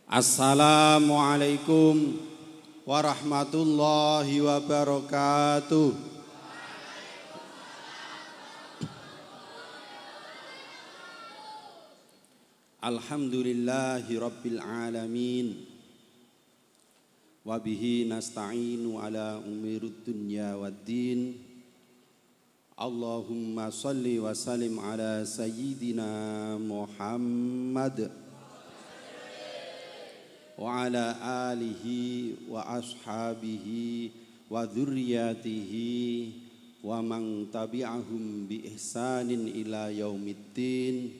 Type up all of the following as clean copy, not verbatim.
Assalamualaikum warahmatullahi wabarakatuh. Alhamdulillahi rabbil alamin. Wabihi nasta'inu ala umurud dunya waddin. Allahumma salli wa sallim ala sayyidina Muhammad wa ala alihi wa ashabihi wa dzurriyyatihi wa man tabi'ahum bi ihsanin ila yaumiddin.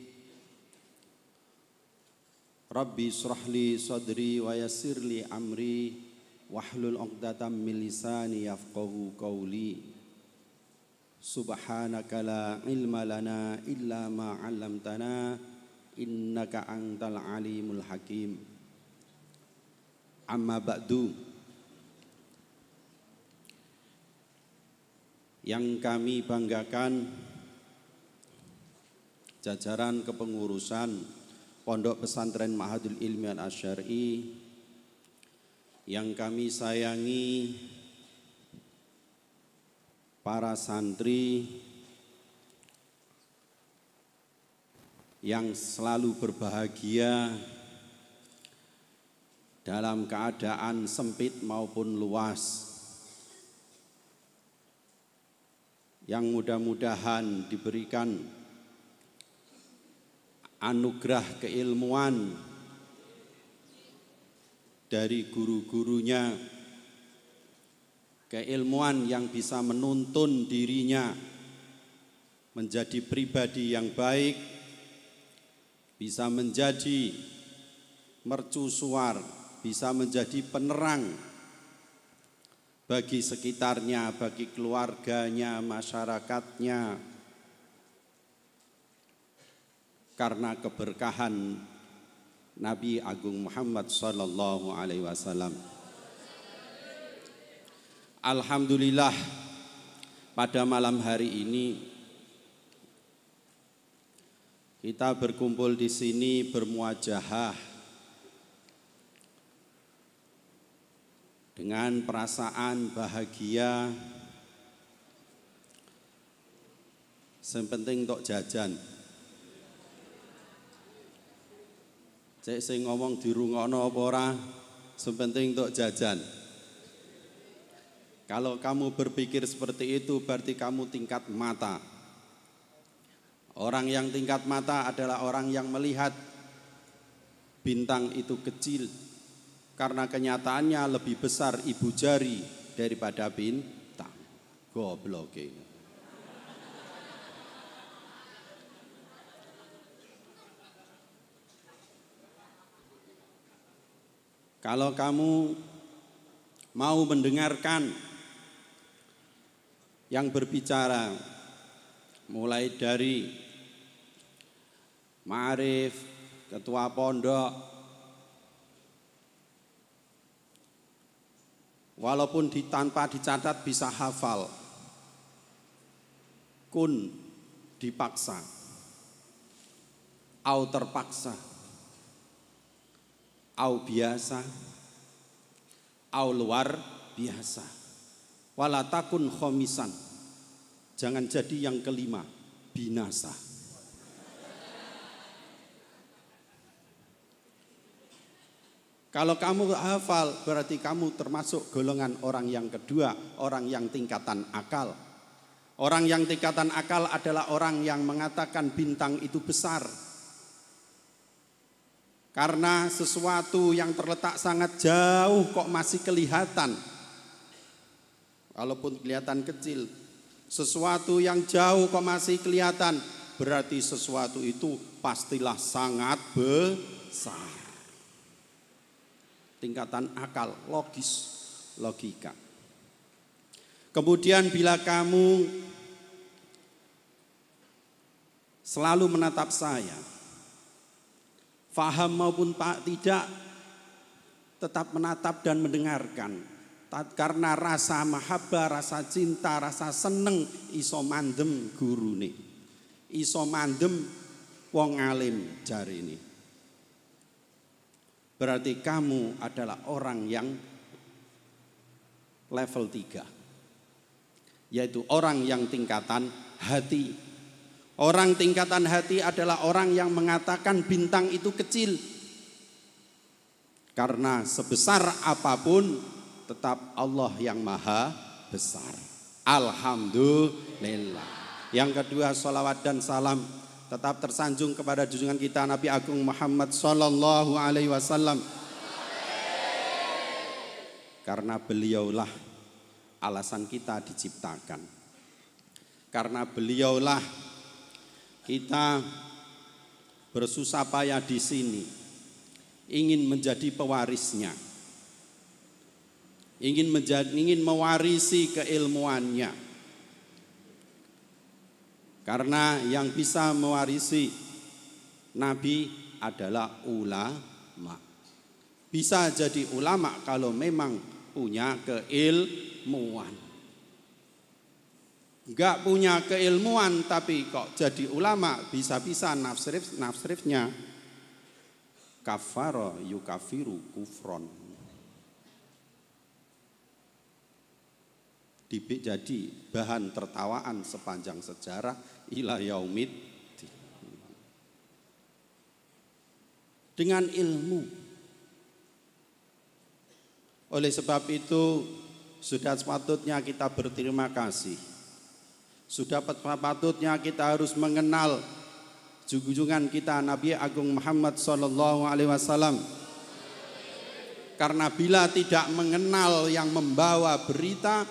Rabbi israh li sadri wa yassir li amri wahlul 'uqdatam min lisani yafqahu qawli. Subhanaka la ilma lana illa ma 'allamtana innaka antal alimul hakim. Amma ba'du. Yang kami banggakan jajaran kepengurusan Pondok Pesantren Ma'hadul Ilmi Al-Asy'ari, yang kami sayangi para santri yang selalu berbahagia dalam keadaan sempit maupun luas, yang mudah-mudahan diberikan anugerah keilmuan dari guru-gurunya, keilmuan yang bisa menuntun dirinya menjadi pribadi yang baik, bisa menjadi mercusuar, bisa menjadi penerang bagi sekitarnya, bagi keluarganya, masyarakatnya, karena keberkahan Nabi Agung Muhammad sallallahu alaihi wasallam. Alhamdulillah, pada malam hari ini kita berkumpul di sini bermuajahah dengan perasaan bahagia. Sepenting tok jajan. Cek sing ngomong dirungokno apa ora, sepenting tok jajan. Kalau kamu berpikir seperti itu berarti kamu tingkat mata. Orang yang tingkat mata adalah orang yang melihat bintang itu kecil, karena kenyataannya lebih besar ibu jari daripada bintang. Goblok ini. Kalau kamu mau mendengarkan yang berbicara mulai dari ma'arif, ketua pondok, walaupun tanpa dicatat bisa hafal. Kun dipaksa, au terpaksa, au biasa, au luar biasa. Wala takun khomisan, jangan jadi yang kelima, binasa. Kalau kamu hafal berarti kamu termasuk golongan orang yang kedua, orang yang tingkatan akal. Orang yang tingkatan akal adalah orang yang mengatakan bintang itu besar. Karena sesuatu yang terletak sangat jauh kok masih kelihatan. Walaupun kelihatan kecil, sesuatu yang jauh kok masih kelihatan, berarti sesuatu itu pastilah sangat besar. Tingkatan akal, logis, logika. Kemudian bila kamu selalu menatap saya, faham maupun tidak, tetap menatap dan mendengarkan. Karena rasa mahabbah, rasa cinta, rasa seneng iso mandem gurune, iso mandem wong alim jarine. berarti kamu adalah orang yang level 3, yaitu orang yang tingkatan hati. Orang tingkatan hati adalah orang yang mengatakan bintang itu kecil, karena sebesar apapun tetap Allah yang maha besar. Alhamdulillah. Yang kedua, sholawat dan salam tetap tersanjung kepada junjungan kita Nabi Agung Muhammad sallallahu alaihi wasallam. Karena beliaulah alasan kita diciptakan. Karena beliaulah kita bersusah payah di sini, ingin menjadi pewarisnya, ingin mewarisi keilmuannya. Karena yang bisa mewarisi Nabi adalah ulama. Bisa jadi ulama kalau memang punya keilmuan. Enggak punya keilmuan tapi kok jadi ulama, bisa-bisa nafsirifnya kafaro yukafiru kufron. Jadi bahan tertawaan sepanjang sejarah ila yaumid. Dengan ilmu. Oleh sebab itu sudah sepatutnya kita berterima kasih. Sudah sepatutnya kita harus mengenal junjungan kita Nabi Agung Muhammad sallallahu alaihi wasallam. Karena bila tidak mengenal yang membawa berita,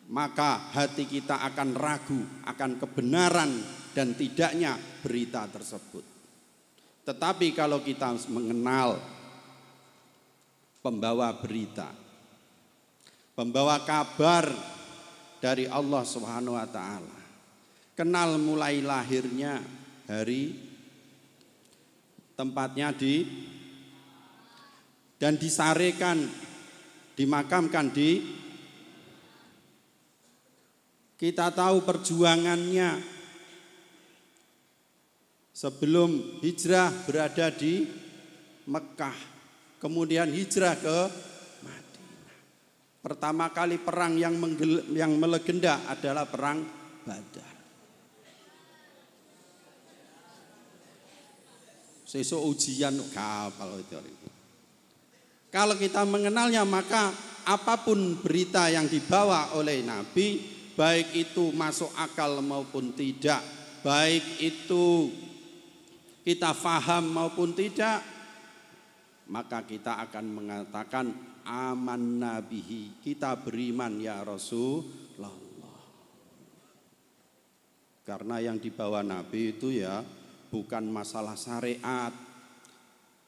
maka hati kita akan ragu akan kebenaran dan tidaknya berita tersebut. Tetapi kalau kita mengenal pembawa berita, pembawa kabar dari Allah Subhanahu wa taala, kenal mulai lahirnya hari, tempatnya dan disarekan, dimakamkan di. Kita tahu perjuangannya sebelum hijrah berada di Mekah, kemudian hijrah ke Madinah. Pertama kali perang yang melegenda adalah perang Badar. Sesuk ujian kapal itu. Kalau kita mengenalnya, maka apapun berita yang dibawa oleh Nabi, baik itu masuk akal maupun tidak, baik itu kita faham maupun tidak, maka kita akan mengatakan amanna bihi, kita beriman ya Rasulullah. Karena yang dibawa Nabi itu ya bukan masalah syariat,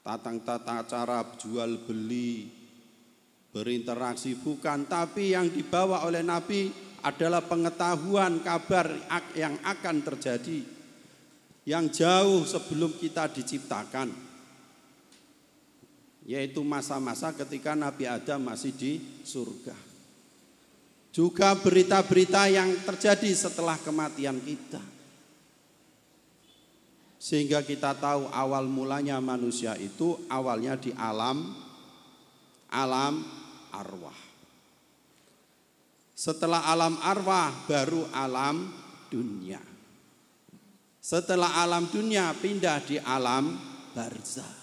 tata cara jual beli, berinteraksi, bukan, tapi yang dibawa oleh Nabi adalah pengetahuan kabar yang akan terjadi yang jauh sebelum kita diciptakan, yaitu masa-masa ketika Nabi Adam masih di surga. Juga berita-berita yang terjadi setelah kematian kita, sehingga kita tahu awal mulanya manusia itu awalnya di alam arwah. Setelah alam arwah baru alam dunia. Setelah alam dunia pindah di alam barzah.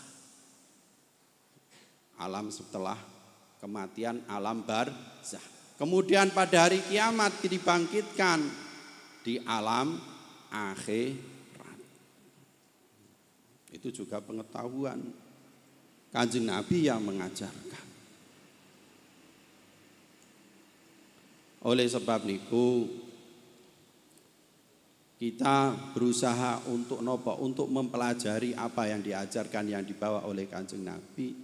Alam setelah kematian, alam barzah. Kemudian pada hari kiamat dibangkitkan di alam akhirat. Itu juga pengetahuan Kanjeng Nabi yang mengajarkan. Oleh sebab itu kita berusaha untuk untuk mempelajari apa yang diajarkan, yang dibawa oleh Kanjeng Nabi,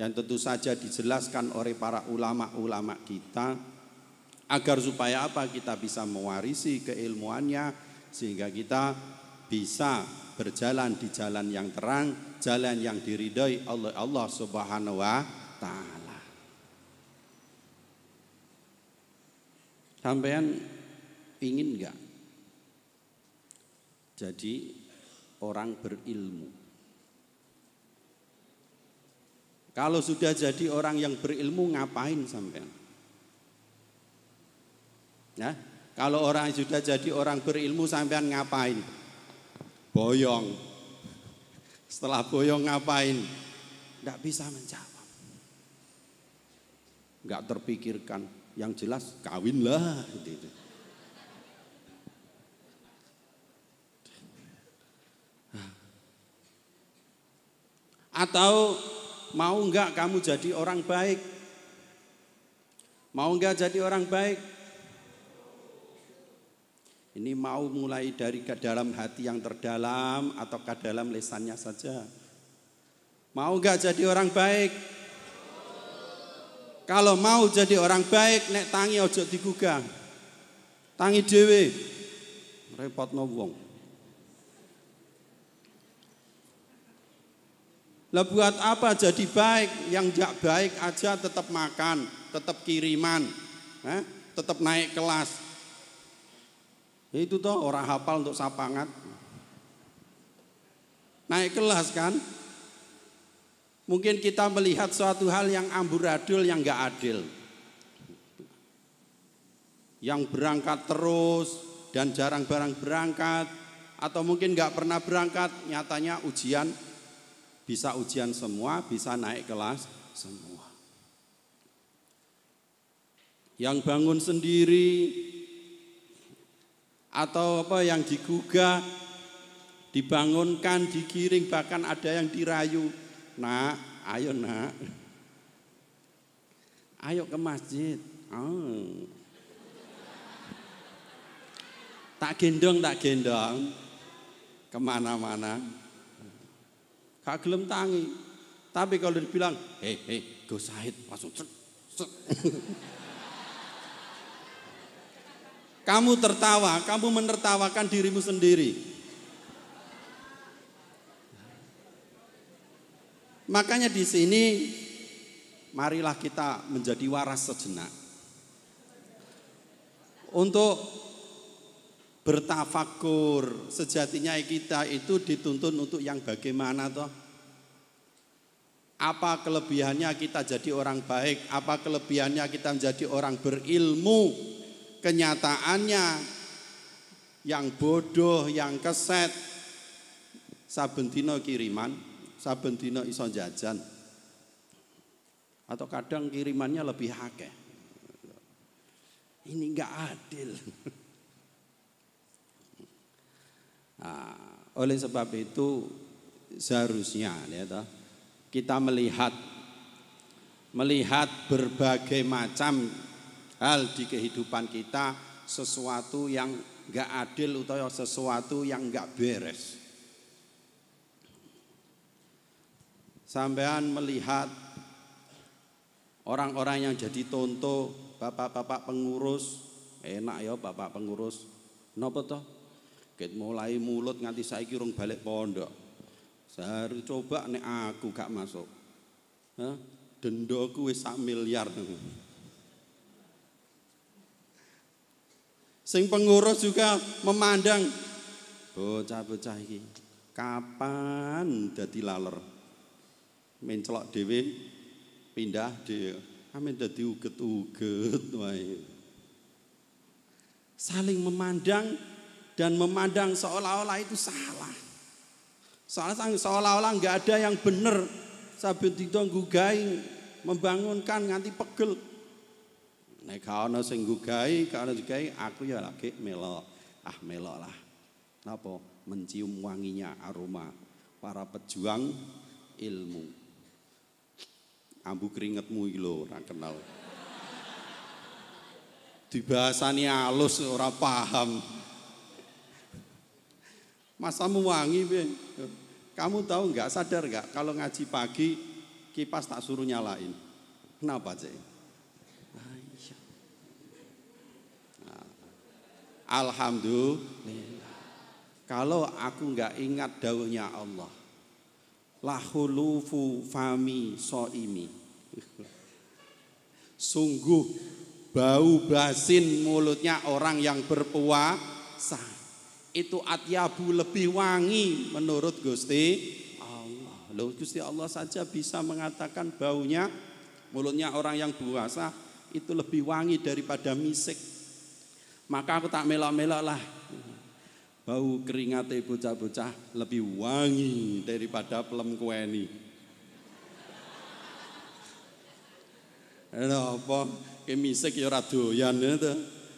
yang tentu saja dijelaskan oleh para ulama-ulama kita, agar supaya apa, kita bisa mewarisi keilmuannya, sehingga kita bisa berjalan di jalan yang terang, jalan yang diridhoi oleh Allah Subhanahu wa taala. Sampean ingin enggak jadi orang berilmu? Kalau sudah jadi orang yang berilmu ngapain sampean? Ya, kalau orang sudah jadi orang berilmu sampean ngapain? Boyong. Setelah boyong ngapain? Tidak bisa menjawab. Enggak terpikirkan. Yang jelas kawinlah gitu. Atau mau enggak kamu jadi orang baik? Mau enggak jadi orang baik? Ini mau mulai dari ke dalam hati yang terdalam atau ke dalam lisannya saja? Mau enggak jadi orang baik? Kalau mau jadi orang baik, nek tangi ojo digugah. Tangi dhewe. Repotno wong. Lah buat apa jadi baik? Yang enggak baik aja tetap makan, tetap kiriman, tetap naik kelas. Itu toh orang hafal untuk sapangat. Naik kelas kan? Mungkin kita melihat suatu hal yang amburadul, yang enggak adil. Yang berangkat terus dan jarang berangkat, atau mungkin enggak pernah berangkat, nyatanya ujian. Bisa ujian semua, bisa naik kelas semua. Yang bangun sendiri atau apa yang digugah, dibangunkan, digiring, bahkan ada yang dirayu. Nak, ayo nak. Ayo ke masjid. Oh. Tak gendong. Kemana-mana. Gak gelem tangi. Tapi kalau dibilang, hei, go Said, langsung set. Kamu tertawa, kamu menertawakan dirimu sendiri. Makanya di sini, marilah kita menjadi waras sejenak. Untuk bertafakur, sejatinya kita itu dituntun untuk yang bagaimana toh? Apa kelebihannya kita jadi orang baik? Apa kelebihannya kita menjadi orang berilmu? Kenyataannya yang bodoh, yang keset, saben dina kiriman, saben dina iso jajan. Atau kadang kirimannya lebih akeh. Ini enggak adil. Nah, oleh sebab itu seharusnya kita melihat berbagai macam hal di kehidupan kita, sesuatu yang enggak adil atau sesuatu yang enggak beres. Sampean melihat orang-orang yang jadi contoh, bapak-bapak pengurus, enak ya bapak pengurus. Napa toh? Ket mulai mulut nganti saiki urung balik pondok. Seharusnya coba nek aku gak masuk. Dendoku wis 1 miliar. Sing pengurus juga memandang bocah-bocah iki kapan dadi laler. Mencelok dhewe pindah dhewe. Amin dadi uget-uget wae. Saling memandang dan memandang seolah-olah itu salah. Seolah-olah enggak ada yang benar. Saben dina nggugahi, membangunkan nganti pegel. Nek ana sing nggugahi, aku ya lagi melok. Melok lah. Napa? Mencium wanginya aroma para pejuang ilmu. Ambu keringetmu iki lho ora kenal. Dibahasani halus ora paham. Masamu wangi be. Kamu tahu nggak, sadar nggak kalau ngaji pagi kipas tak suruh nyalain. Kenapa cek? Alhamdulillah. Kalau aku nggak ingat dawuhnya Allah, lahulufu fami soimi. Sungguh bau basin mulutnya orang yang berpuasa itu atyabu lebih wangi menurut Gusti Allah. Loh, Gusti Allah saja bisa mengatakan baunya mulutnya orang yang puasa itu lebih wangi daripada misik. Maka aku tak melok-melok lah. Bau keringate bocah-bocah lebih wangi daripada pelem kueni. Apa? Ki misik ya ora doyan to.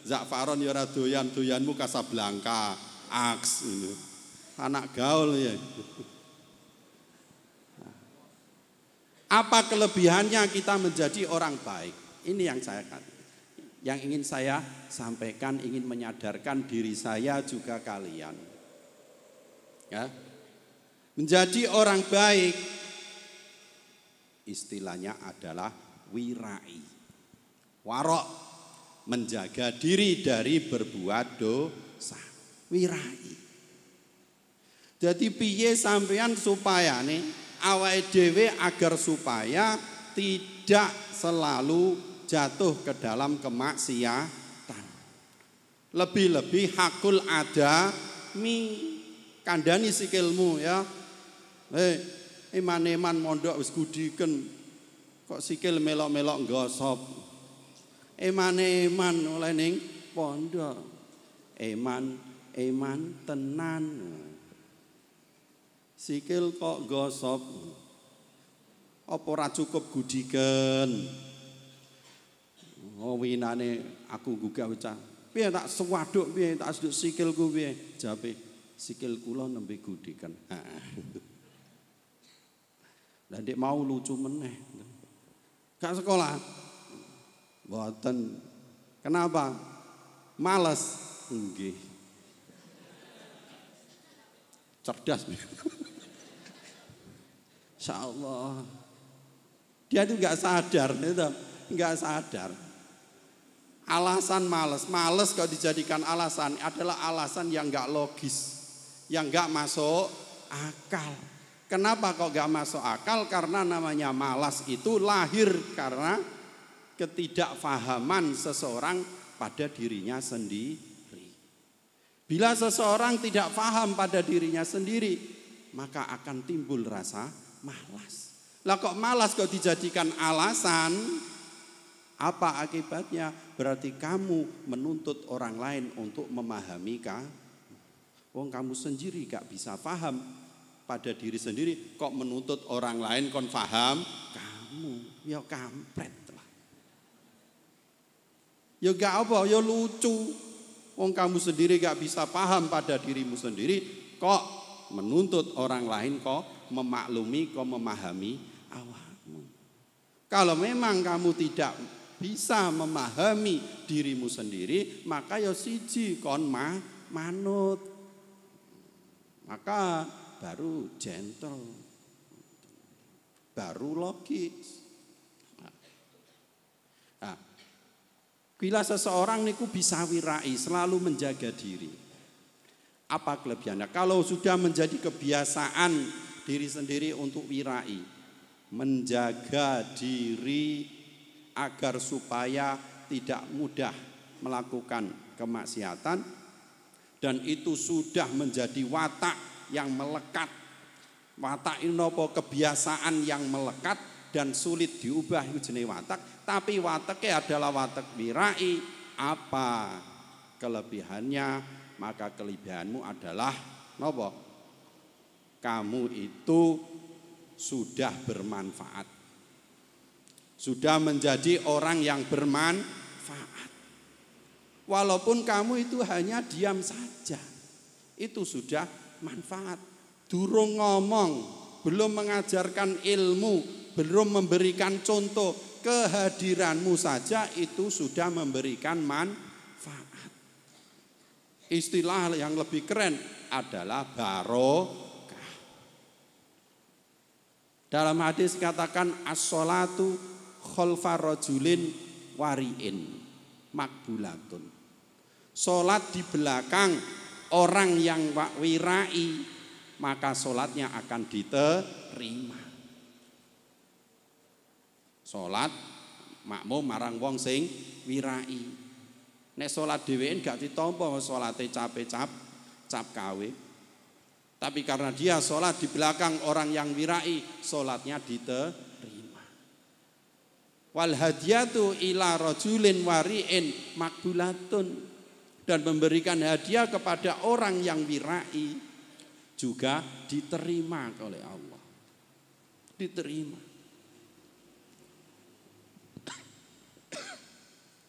Za'faron ya ora doyan, doyanmu Casablanca, Aks ini. Anak gaul ya. Apa kelebihannya kita menjadi orang baik? Ini yang ingin saya sampaikan, ingin menyadarkan diri saya juga kalian. Ya. Menjadi orang baik istilahnya adalah wirai. Warok, menjaga diri dari berbuat dosa. Wirai. Jadi piye sampean supaya nih awake dhewe agar supaya tidak selalu jatuh ke dalam kemaksiatan. Lebih-lebih hakul ada kandhani sikilmu ya. Eman-eman mondok wis gudiken kok sikil melok-melok nggosop. Eman-eman oleh ning pondok. Eman tenan. Sikil kok gosop. Apa ora cukup gudiken? Oh winane aku gugah bocah. Piye tak sewaduk piye tak seduk sikilku piye? Jawabe sikil kula nembe gudiken. Lah ndek mau lucu meneh. Gak sekolah. Mboten. Kenapa? Males. Nggih. Cerdas. Insyaallah. Dia itu enggak sadar, itu enggak sadar. Alasan males kalau dijadikan alasan adalah alasan yang enggak logis, yang enggak masuk akal. Kenapa kok enggak masuk akal? Karena namanya malas itu lahir karena ketidakfahaman seseorang pada dirinya sendiri. Bila seseorang tidak paham pada dirinya sendiri, maka akan timbul rasa malas. Lah kok malas kok dijadikan alasan? Apa akibatnya? Berarti kamu menuntut orang lain untuk memahami kamu. Kamu sendiri gak bisa paham pada diri sendiri, kok menuntut orang lain kon paham kamu. Ya kampret lah. Ya gak apa, ya lucu. Kamu sendiri gak bisa paham pada dirimu sendiri, kok menuntut orang lain kok memaklumi, kok memahami awakmu. Kalau memang kamu tidak bisa memahami dirimu sendiri, maka ya siji kon manut. Maka baru gentle, baru logis. Nah, bila seseorang niku bisa wirai, selalu menjaga diri. Apa kelebihannya? Kalau sudah menjadi kebiasaan diri sendiri untuk wirai, menjaga diri agar supaya tidak mudah melakukan kemaksiatan, dan itu sudah menjadi watak yang melekat. Watak ini apa? Kebiasaan yang melekat dan sulit diubah, itu jenis watak. Tapi wataknya adalah watak wirai. Apa kelebihannya? Maka kelebihanmu adalah apa? Kamu itu sudah bermanfaat. Sudah menjadi orang yang bermanfaat. Walaupun kamu itu hanya diam saja, itu sudah manfaat. Durung ngomong, belum mengajarkan ilmu, belum memberikan contoh, kehadiranmu saja itu sudah memberikan manfaat. Istilah yang lebih keren adalah barokah. Dalam hadis katakan as-sholatu khalfa rajulin wari'in makbulatun. Sholat di belakang orang yang wirai, maka sholatnya akan diterima. Sholat makmum marang wong sing wirai. Nek sholat dhewean gak ditampa, sholate cap kawe. Tapi karena dia sholat di belakang orang yang wirai, sholatnya diterima. Wal hadiyatu ila rajulin wari'in makbulatun. Dan memberikan hadiah kepada orang yang wirai juga diterima oleh Allah. Diterima.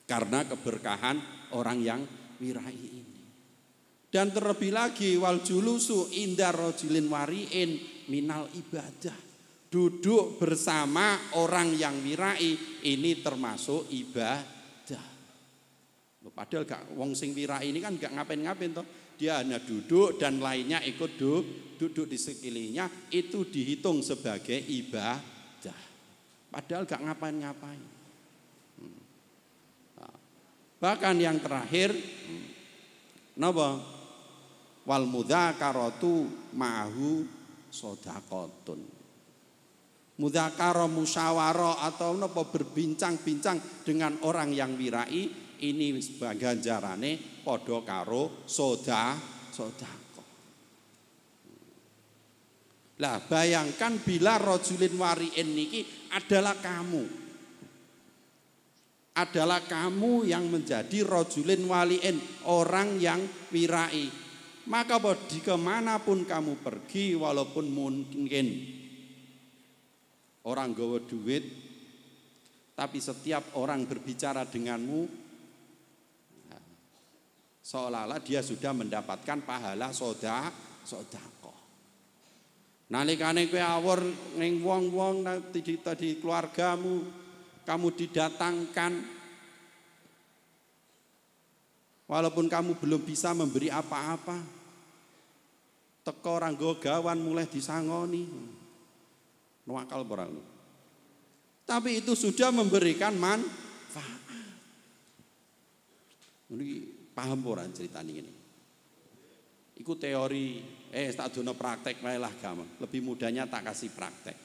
Karena keberkahan orang yang wirai ini. Dan terlebih lagi wal julusu indar rajulin wari'in minal ibadah. Duduk bersama orang yang wirai ini termasuk ibadah. Padahal gak wong sing wirai ini kan gak ngapain-ngapain toh. Dia hanya duduk dan lainnya ikut duduk di sekelilingnya, itu dihitung sebagai ibadah. Padahal gak ngapain-ngapain. Bahkan yang terakhir napa? Wal mudzakaratu ma'hu shadaqatun. Mudzakarah musyawarah atau napa berbincang-bincang dengan orang yang wirai ini sebagai ganjarane padha karo sedekah. Lah bayangkan bila rajulin wari'in niki adalah kamu. Adalah kamu yang menjadi rajulin wali'in, orang yang wirai. Maka di kemanapun kamu pergi, walaupun mungkin orang gawa duit, tapi setiap orang berbicara denganmu seolah-olah dia sudah mendapatkan pahala sedekah. Nalikane kowe awur ning wong-wong tadi keluargamu, kamu didatangkan, walaupun kamu belum bisa memberi apa-apa, teko orang gawan mulai disangoni, nuakal barang. Tapi itu sudah memberikan manfaat. Ini paham ora ceritane ngene. Iku teori, tak dono praktek wae lah gampang. Lebih mudahnya tak kasih praktek.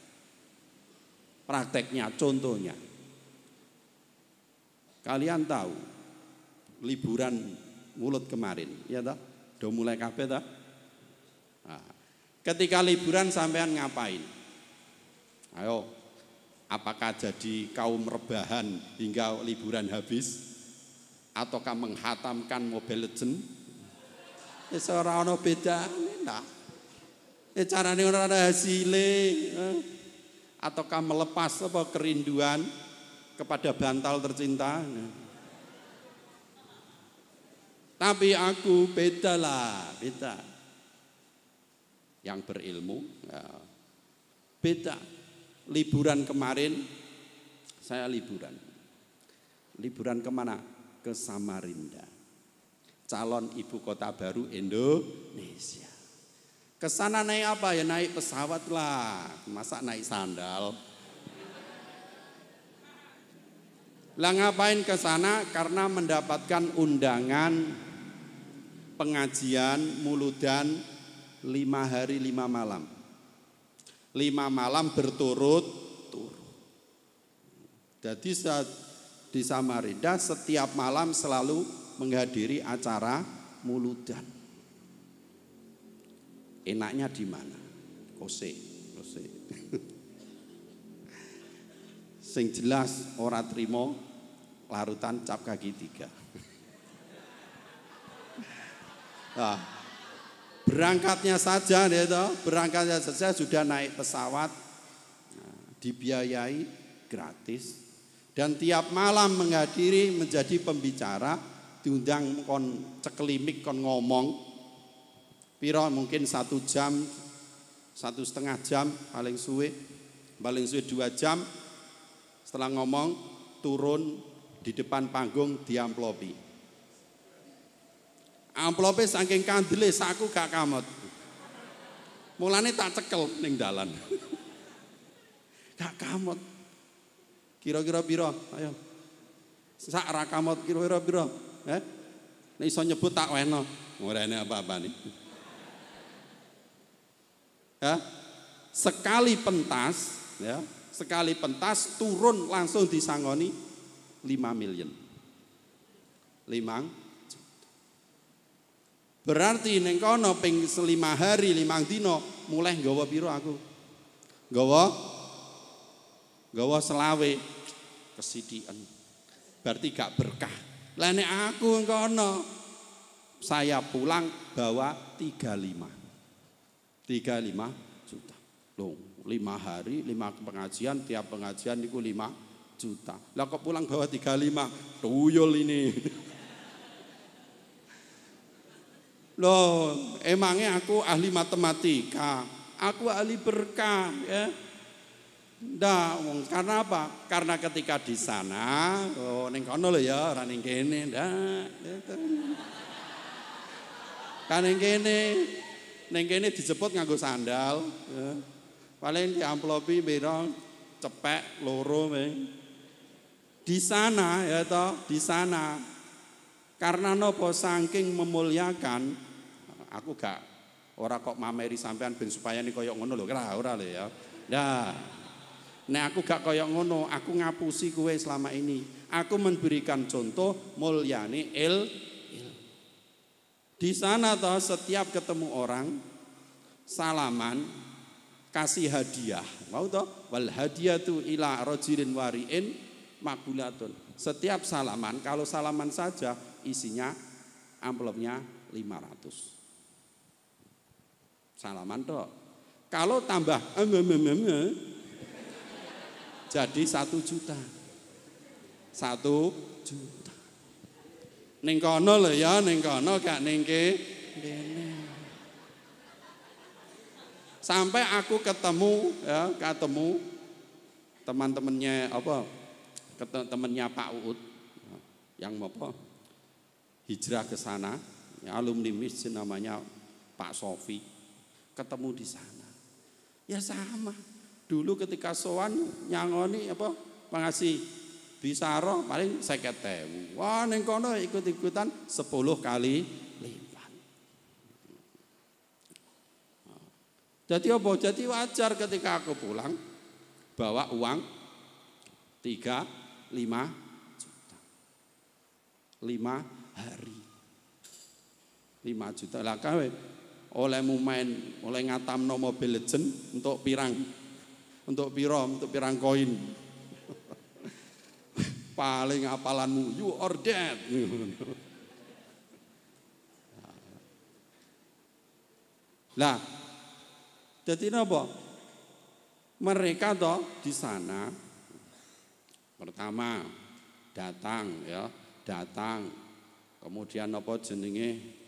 Prakteknya contohnya. Kalian tahu liburan mulut kemarin, ya toh? Udah mulai kabeh toh? Nah, ketika liburan sampean ngapain? Ayo, apakah jadi kaum rebahan hingga liburan habis? Ataukah menghatamkan Mobile Legends? Ora ana bedane ta. Carane ora ana hasile. Ataukah melepas apa kerinduan kepada bantal tercinta? Tapi aku beda lah, beda. Yang berilmu, ya. Beda. Liburan kemarin, saya liburan. Liburan kemana? Ke Samarinda. Calon ibu kota baru Indonesia. Kesana naik apa ya? Naik pesawat lah. Masa naik sandal? Lah ngapain ke sana? Karena mendapatkan undangan pengajian muludan 5 hari 5 malam. 5 malam berturut-turut. Jadi saat di Samarinda setiap malam selalu menghadiri acara muludan. Enaknya di mana? Kose. Sing jelas ora trimo larutan cap kaki 3. Nah, berangkatnya saja sudah naik pesawat, dibiayai gratis. Dan tiap malam menghadiri menjadi pembicara, diundang kon cekelimik kon ngomong. Piro mungkin 1 jam, 1,5 jam paling suwe 2 jam. Setelah ngomong turun di depan panggung diamplopi. Amplope saking kandele saku gak kamot. Mulane tak cekel ning dalan. Gak kamot. Kira-kira piro? Ayo. Sak ra kamot kira-kira piro? Nek iso nyebut tak weno. Ora ene apa-apa nih. Ya. Sekali pentas turun langsung disangoni 5 miliar. Berarti ning kono ping 5 hari 5 dina mulai nggawa piro aku? Nggawa selawe kesithiken. Berarti gak berkah. Lah nek aku kono saya pulang bawa 35 juta. Loh, 5 hari 5 pengajian, tiap pengajian niku 5 juta. Lah kok pulang bawa 35, tuyul ini. Loh, emangnya aku ahli matematika, aku ahli berkah ya. Ndak, karena apa? Karena ketika di sana, ning kono lho ya, ora ning kene, ndak. Kan ning kene dijemput nganggo sandal, ya. Paling diamplopi piro cepek loro meng. Di sana ya toh, di sana. Karena nopo saking memuliakan, aku gak ora kok mameri sampean ben supaya ini koyok ngono lho, ora lho ya. Nah, nek aku gak koyok ngono, aku ngapusi kowe selama ini. Aku memberikan contoh mulyane di sana toh setiap ketemu orang salaman kasih hadiah. Mau toh wal hadiyatu ila rajulin wari'in makbulatun. Setiap salaman, kalau salaman saja isinya amplopnya 500. Salaman toh. Kalau tambah jadi 1 juta. 1 juta. Ning kono lho ya, ning kono gak ning kene. Sampai aku ketemu teman-temannya temannya Pak Uut yang apa hijrah ke sana, ya, alumni MIS namanya Pak Sofi, ketemu di sana. Ya sama. Dulu ketika sowan nyangoni apa pengasih bisaro paling 50.000. Wah ning kono ikut-ikutan 10 kali lipat. Jadi apa? Jadi wajar ketika aku pulang bawa uang 5 juta. 5 hari. 5 juta lah kawe olehmu main, oleh ngatamno Mobile Legend untuk pirang koin. Paling apalanmu you are dead. Lah jadi napa? Mereka toh di sana pertama datang, kemudian apa jenenge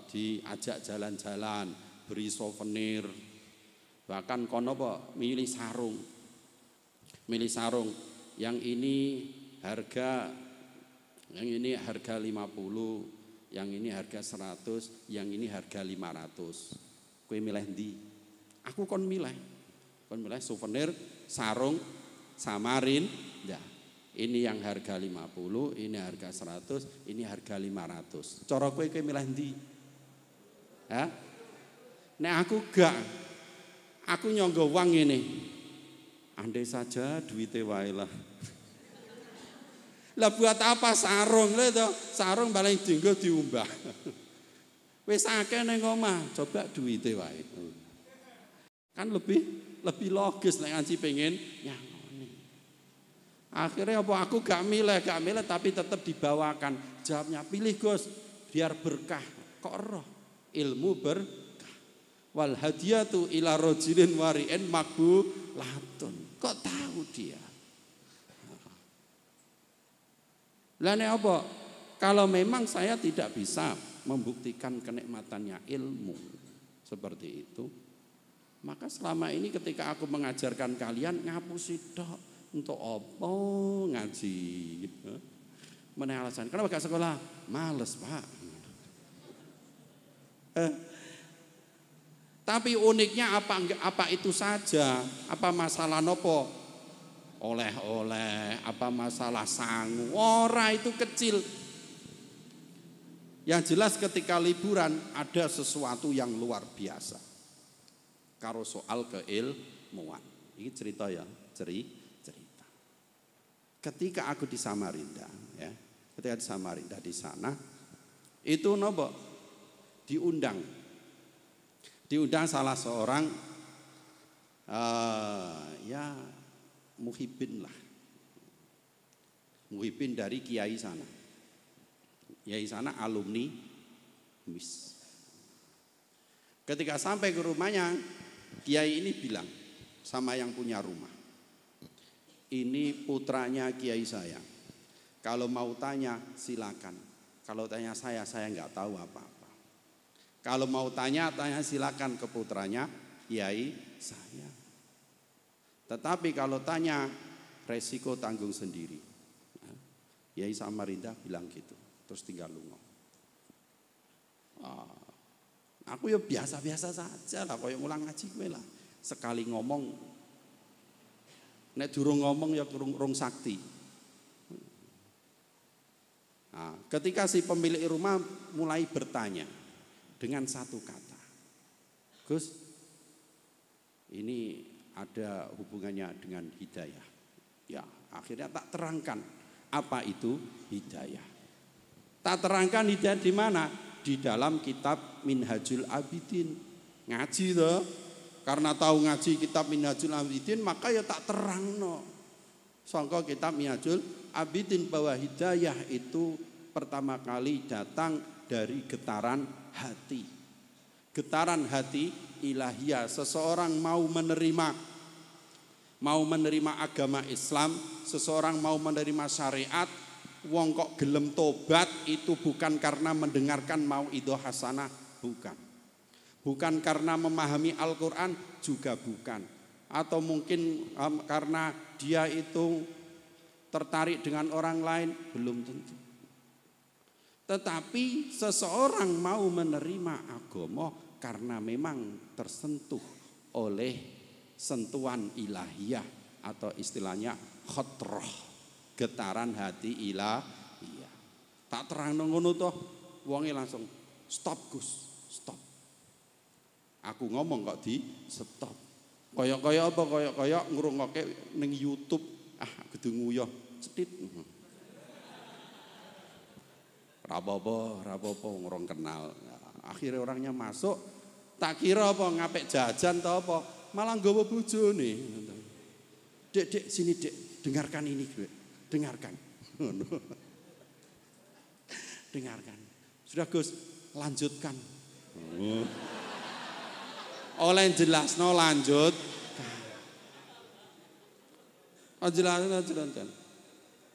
diajak jalan-jalan, beri souvenir, bahkan kono apa milih sarung, yang ini harga 50, yang ini harga 100, yang ini harga 500. Kowe milih ndi? Aku kon milih souvenir, sarung, samarin, ya. Ini yang harga 50, ini harga 100, ini harga 500. Cara kowe milih ndi? Ha? Nek aku gak, aku nyangga uang ini. Andai saja duitnya wae lah. Lah buat apa sarung lho to? Sarung paling dienggo diumbah. Wis akeh ning omah, coba duwite wae. Kan lebih logis nek anci pengen nyangoni. Akhirnya apa aku gak milih tapi tetap dibawakan. Jawabnya pilih Gus, biar berkah. Kok roh? Ilmu berkah. Wal hadiyatu ila rajulin wari'in makbulatun. Kok tahu dia? Lah nek apa? Kalau memang saya tidak bisa membuktikan kenikmatannya ilmu seperti itu, maka selama ini ketika aku mengajarkan kalian ngapusi tok untuk apa ngaji. Mana alasan? Kenapa gak sekolah? Males Pak. Tapi uniknya apa itu saja? Apa masalah nopo? Oleh-oleh, apa masalah sangu? Ora itu kecil. Yang jelas ketika liburan ada sesuatu yang luar biasa. Karo soal keilmuan. Ini cerita ya, cerita. Ketika aku di Samarinda, ya, ketika di Samarinda di sana, itu nopo diundang salah seorang ya muhibin lah, muhibin dari kiai sana. Kiai sana alumni MIS. Ketika sampai ke rumahnya, kiai ini bilang sama yang punya rumah, ini putranya kiai saya. Kalau mau tanya silakan. Kalau tanya saya nggak tahu apa-apa. Kalau mau tanya silakan ke putranya kiai saya. Tetapi kalau tanya resiko tanggung sendiri. Kiai Samarinda bilang gitu. Terus tinggal lungo. Aku ya biasa-biasa saja lah, koyo ngulang ngaji kowe lah. Sekali ngomong, nek durung ngomong ya rung sakti. Nah, ketika si pemilik rumah mulai bertanya dengan satu kata, Gus, ini ada hubungannya dengan hidayah. Ya, akhirnya tak terangkan apa itu hidayah. Tak terangkan hidayah di mana? Di dalam kitab Minhajul Abidin. Ngaji toh. Karena tahu ngaji kitab Minhajul Abidin, maka ya tak terangno. Sangka kitab Minhajul Abidin bahwa hidayah itu pertama kali datang dari getaran hati. Getaran hati ilahiyah. Seseorang mau menerima agama Islam, seseorang mau menerima syariat, wong kok gelem tobat itu bukan karena mendengarkan mauidhah hasanah, bukan. Bukan karena memahami Al-Quran, juga bukan. Atau mungkin karena dia itu tertarik dengan orang lain, belum tentu. Tetapi seseorang mau menerima agama karena memang tersentuh oleh sentuhan ilahiyah atau istilahnya khotroh, getaran hati ilahiyah. Tak terang ngono toh, wonge langsung stop Gus, stop. Aku ngomong kok di stop. Kaya apa kaya ngrungokke ning YouTube, kudu nguyuh cetit. Rapopo ngurung kenal. Akhirnya orangnya masuk, tak kira apa ngapik jajan atau apa, malah nggawa bojone. Dek sini Dek, dengarkan ini gue. Dengarkan. Dengarkan. Sudah Gus, lanjutkan. Oleh jelas no lanjut. Jelaskan.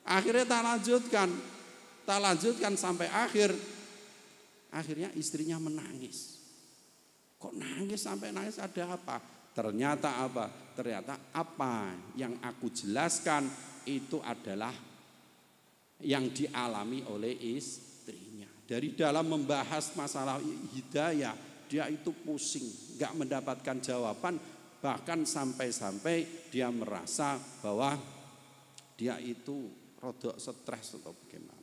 Akhirnya tak lanjutkan sampai akhir. Akhirnya istrinya menangis. Kok nangis sampai nangis, ada apa? Ternyata apa? Ternyata apa yang aku jelaskan itu adalah yang dialami oleh istrinya. Dari dalam membahas masalah hidayah, dia itu pusing, gak mendapatkan jawaban, bahkan sampai-sampai dia merasa bahwa dia itu rodok stres atau bagaimana.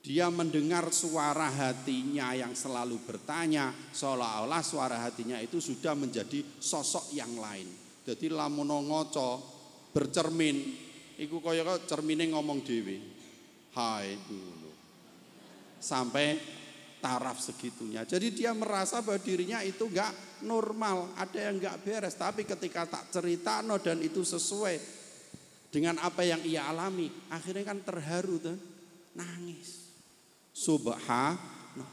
Dia mendengar suara hatinya yang selalu bertanya, seolah-olah suara hatinya itu sudah menjadi sosok yang lain. Jadi lamun ngoco bercermin, iku kaya cermine ngomong dhewe. Hai dulu. Sampai taraf segitunya. Jadi dia merasa bahwa dirinya itu enggak normal, ada yang enggak beres. Tapi ketika tak cerita dan itu sesuai dengan apa yang ia alami, akhirnya kan terharu tuh, nangis. Subhanallah.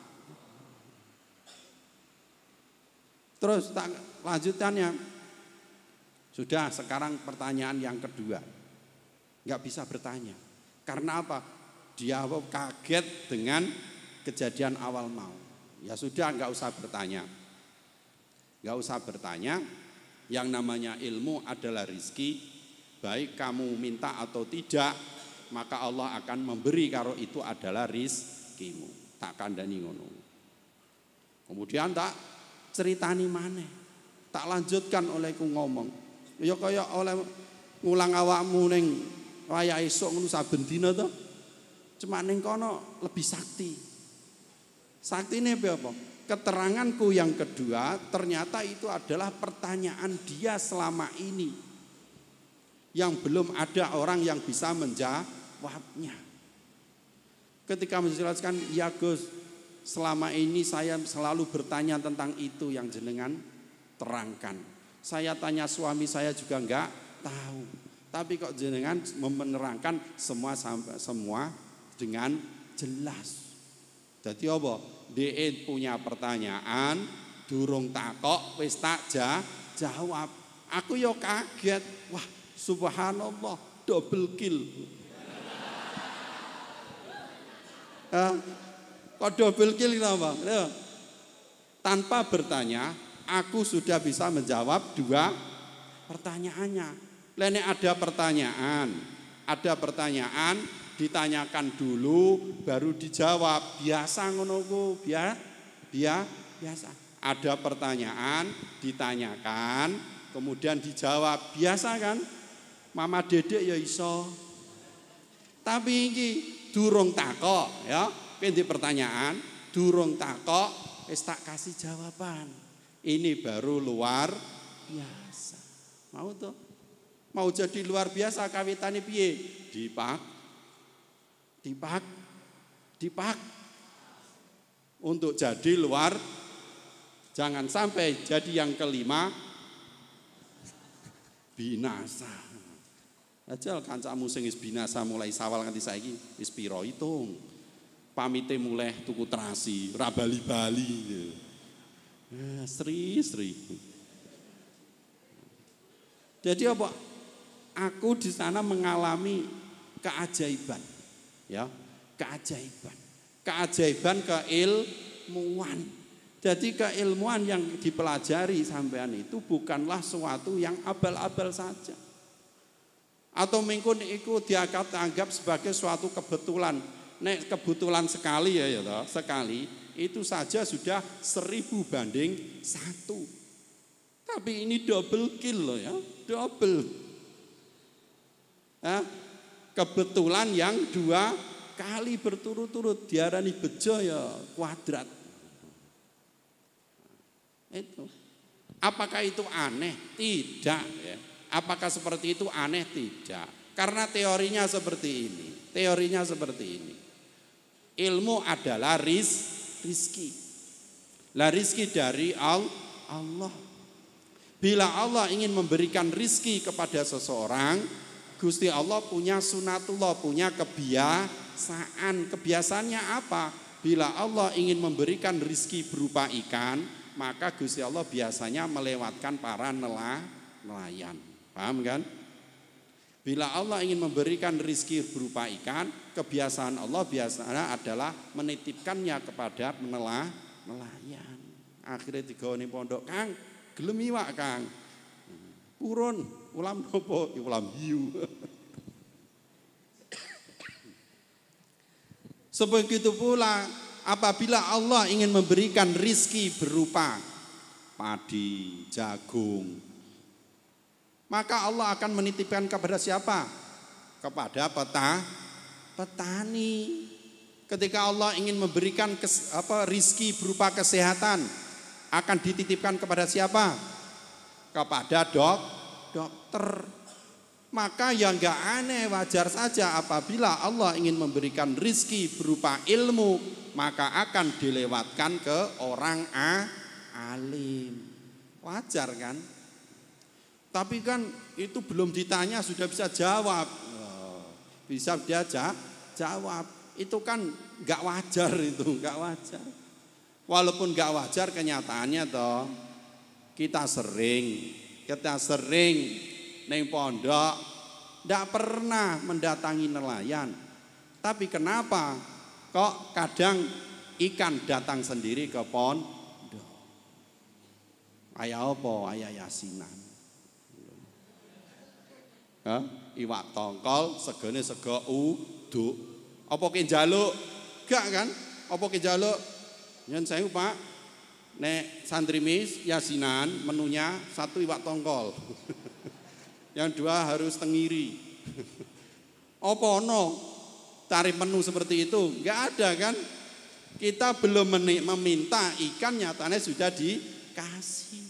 Terus tak lanjutannya. Sudah, sekarang pertanyaan yang kedua. Enggak bisa bertanya. Karena apa? Dia kaget dengan kejadian awal mau. Ya sudah, enggak usah bertanya. Enggak usah bertanya. Yang namanya ilmu adalah rizki. Baik kamu minta atau tidak, maka Allah akan memberi kalau itu adalah rizkimu. Tak kandani ngono. Kemudian tak ceritani maneh. Tak lanjutkan olehku ngomong. Ya kaya oleh ngulang awakmu ning wayah esuk ngono saben dina to. Cuma ning kono lebih sakti. Saktine apa? Keteranganku yang kedua ternyata itu adalah pertanyaan dia selama ini yang belum ada orang yang bisa menjawabnya. Ketika menjelaskan, ya Gus, selama ini saya selalu bertanya tentang itu yang jenengan terangkan. Saya tanya suami saya juga enggak tahu. Tapi kok jenengan menerangkan semua dengan jelas. Jadi apa? DE punya pertanyaan, durung takok wis tak jawab. Aku yo kaget. Wah, subhanallah, double kill. Kok double kill kenapa? Tanpa bertanya, aku sudah bisa menjawab 2 pertanyaannya. Lene ada pertanyaan, ditanyakan dulu baru dijawab. Biasa ngono ku, biasa. Ada pertanyaan, ditanyakan, kemudian dijawab. Biasa kan? Mama Dedek ya iso. Tapi iki durung takok ya, pendek pertanyaan, durung takok wis tak kasih jawaban. Ini baru luar biasa. Mau tuh? Mau jadi luar biasa kawitane piye? Dipak. Untuk jadi luar, jangan sampai jadi yang kelima binasa. Ajal kancamu sing wis binasa mulai sawal nganti saiki wis pira hitung. Pamite mulai tuku terasi, ra bali-bali. Sri. Jadi apa? Aku di sana mengalami keajaiban. Ya, keajaiban keilmuan. Jadi keilmuan yang dipelajari sampean itu bukanlah sesuatu yang abal-abal saja. Atau mungkin itu dianggap sebagai suatu kebetulan. Nek kebetulan sekali ya toh, sekali itu saja sudah 1000 banding 1. Tapi ini double kill loh ya, double. Kebetulan yang 2 kali berturut-turut diarani bejo ya kuadrat. Itu. Apakah itu aneh? Tidak ya. Apakah seperti itu aneh? Tidak. Karena teorinya seperti ini. Ilmu adalah rizki. Lah rizki dari Allah. Bila Allah ingin memberikan rizki kepada seseorang, Gusti Allah punya sunatullah, punya kebiasaan. Kebiasaannya apa? Bila Allah ingin memberikan rizki berupa ikan, maka Gusti Allah biasanya melewatkan para nelayan. Paham kan? Bila Allah ingin memberikan rizki berupa ikan, kebiasaan Allah biasanya adalah menitipkannya kepada nelayan. Akhirnya digawani pondok, Kang, gelem iwak Kang. Purun, ulam nopo? Ulam hiu. Sebegitu pula apabila Allah ingin memberikan rizki berupa padi, jagung, maka Allah akan menitipkan kepada siapa? Kepada petani. Ketika Allah ingin memberikan rizki berupa kesehatan, akan dititipkan kepada siapa? Kepada dokter. Maka yang enggak aneh, wajar saja apabila Allah ingin memberikan rizki berupa ilmu, maka akan dilewatkan ke orang alim. Wajar kan? Tapi kan itu belum ditanya sudah bisa jawab. Bisa dia jawab. Itu kan enggak wajar itu, enggak wajar. Walaupun enggak wajar kenyataannya toh. Kita sering neng pondok enggak pernah mendatangi nelayan. Tapi kenapa kok kadang ikan datang sendiri ke pondok? Ayah apa? Ayah yasinan. Iwak tongkol, segene sego uduk. Apa ki njaluk? Gak kan? Apa ki njaluk? Yen saya Pak, nek santri mis yasinan menunya 1 iwak tongkol. Yang 2 harus tengiri. Apa ono tarif menu seperti itu? Enggak ada kan? Kita belum meminta, ikan nyatanya sudah dikasih.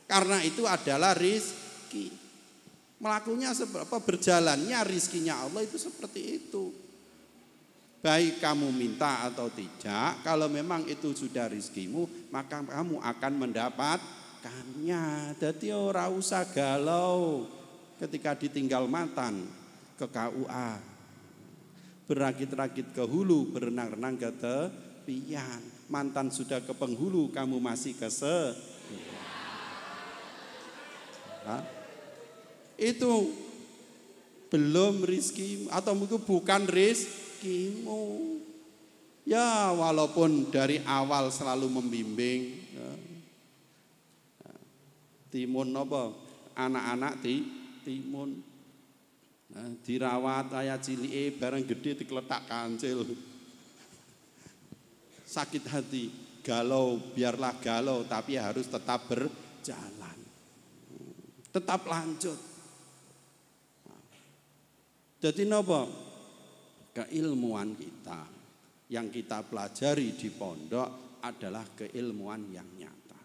Karena itu adalah rizki. Melakunya berjalannya rizkinya Allah itu seperti itu. Baik kamu minta atau tidak, kalau memang itu sudah rezekimu, maka kamu akan mendapatkannya. Jadi ora usah galau ketika ditinggal mantan ke KUA. Berakit-rakit ke hulu, berenang-renang ke tepian. Mantan sudah ke penghulu, kamu masih ke itu belum rizki atau mungkin bukan rizkimu. Ya walaupun dari awal selalu membimbing ya. Timun apa? Anak-anak timun dirawat kayak cilike bareng gede dikletak kancil. Sakit hati, galau, biarlah galau tapi harus tetap berjalan. Tetap lanjut. Jadi napa? Keilmuan kita yang kita pelajari di pondok adalah keilmuan yang nyata.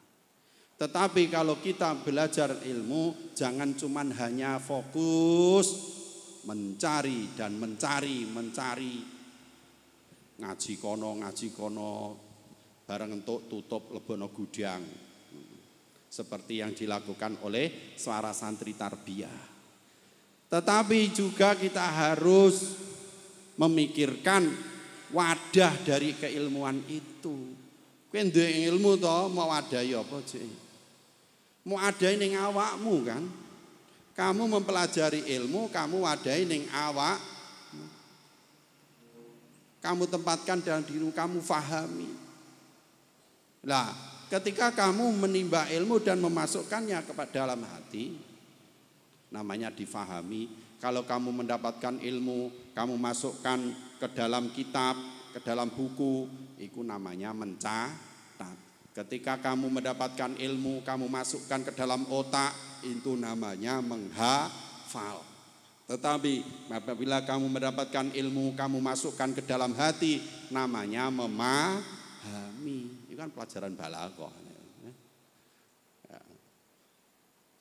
Tetapi kalau kita belajar ilmu, jangan cuman hanya fokus mencari dan mencari. Ngaji kono, bareng entuk tutup lebono gudang. Seperti yang dilakukan oleh suara santri tarbiyah. Tetapi juga kita harus memikirkan wadah dari keilmuan itu. Kowe ndek ilmu to, mau wadahi apa sih? Mau wadahi ning awakmu kan? Kamu mempelajari ilmu, kamu wadahi ning awak. Kamu tempatkan dalam dirimu, kamu fahami. Lah, ketika kamu menimba ilmu dan memasukkannya kepada dalam hati, namanya difahami. Kalau kamu mendapatkan ilmu, kamu masukkan ke dalam kitab, ke dalam buku, itu namanya mencatat. Ketika kamu mendapatkan ilmu, kamu masukkan ke dalam otak, itu namanya menghafal. Tetapi apabila kamu mendapatkan ilmu, kamu masukkan ke dalam hati, namanya memahami. Itu kan pelajaran balaghah.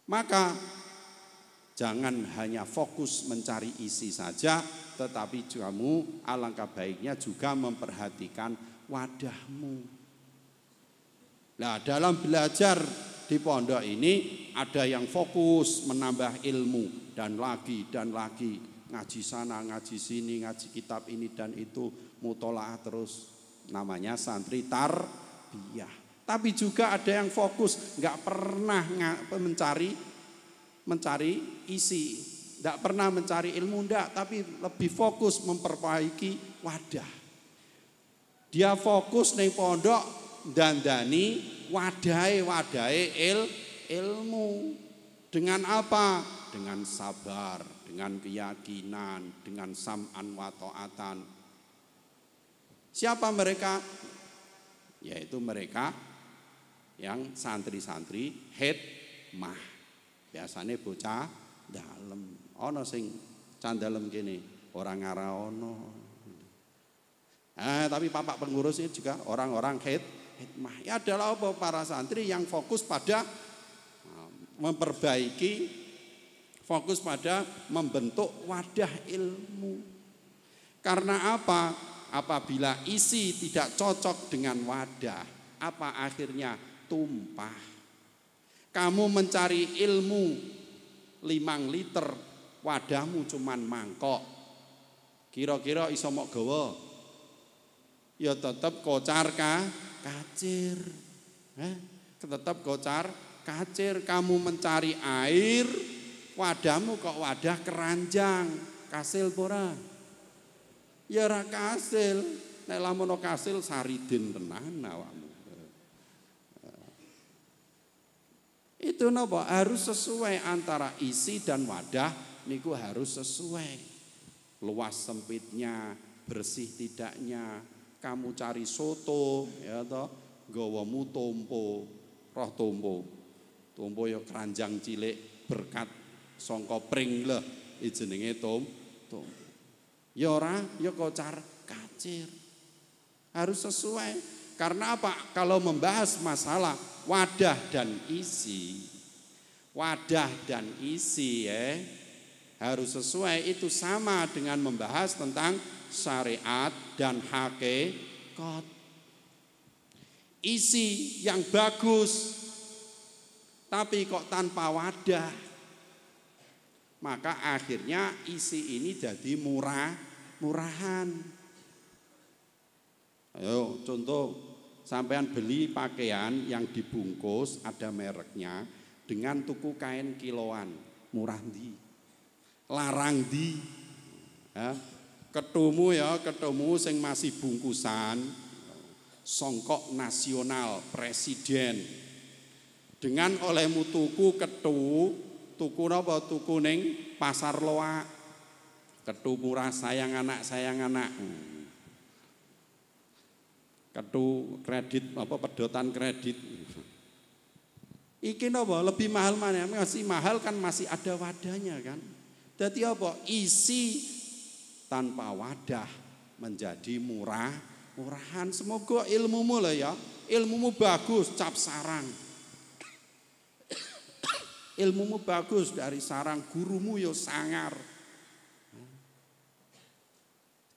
Maka jangan hanya fokus mencari isi saja, tetapi kamu alangkah baiknya juga memperhatikan wadahmu. Nah, dalam belajar di pondok ini ada yang fokus menambah ilmu dan lagi ngaji sana, ngaji sini, ngaji kitab ini dan itu, mutolaah terus, namanya santri tarbiyah. Tapi juga ada yang fokus nggak pernah mencari isi, tidak pernah mencari ilmu, tapi lebih fokus memperbaiki wadah. Dia fokus ning pondok dandani wadai ilmu. Dengan apa? Dengan sabar, dengan keyakinan, dengan sam'an wa ta'atan. Siapa mereka? Yaitu mereka yang santri-santri hikmah. Biasanya bocah dalem, ono sing candalem kene, orang ngara ono. Tapi bapak pengurus ini juga orang-orang hikmah. Ya adalah apa? Para santri yang fokus pada memperbaiki, fokus pada membentuk wadah ilmu. Karena apa? Apabila isi tidak cocok dengan wadah, apa akhirnya? Tumpah. Kamu mencari ilmu 5 liter, wadahmu cuman mangkok. Kira-kira iso mok gawa? Ya tetap kocar kacir. Tetap kocar kacir. Kamu mencari air, wadahmu kok wadah keranjang. Kasil pora? Ya ora kasil. Nek lamun kasil saridin tenan awakmu. Itu napa? Harus sesuai antara isi dan wadah niku harus sesuai. Luas sempitnya, bersih tidaknya. Kamu cari soto ya toh, gawamu tompo, roh tompo. Tompo ya keranjang cilik berkat sangka pring lho, jenenge tompo. Ya ora, ya kocar kacir. Harus sesuai. Karena apa? Kalau membahas masalah wadah dan isi harus sesuai. Itu sama dengan membahas tentang syariat, dan hakikat. Isi yang bagus, tapi kok tanpa wadah. Maka akhirnya isi ini jadi murahan. Ayo contoh, sampean beli pakaian yang dibungkus ada mereknya dengan tuku kain kiloan, murah di, larang di. Ya, ketemu sing masih bungkusan songkok nasional presiden dengan olehmu tuku napa, tuku ning pasar loak, ketu murah sayang anak ketu kredit apa pedotan kredit iki napa lebih mahal mana, masih mahal kan, masih ada wadahnya kan. Jadi apa, isi tanpa wadah menjadi murahan. Semoga ilmumu lah ya, ilmumu bagus cap sarang, ilmumu bagus dari sarang, gurumu yo sangar.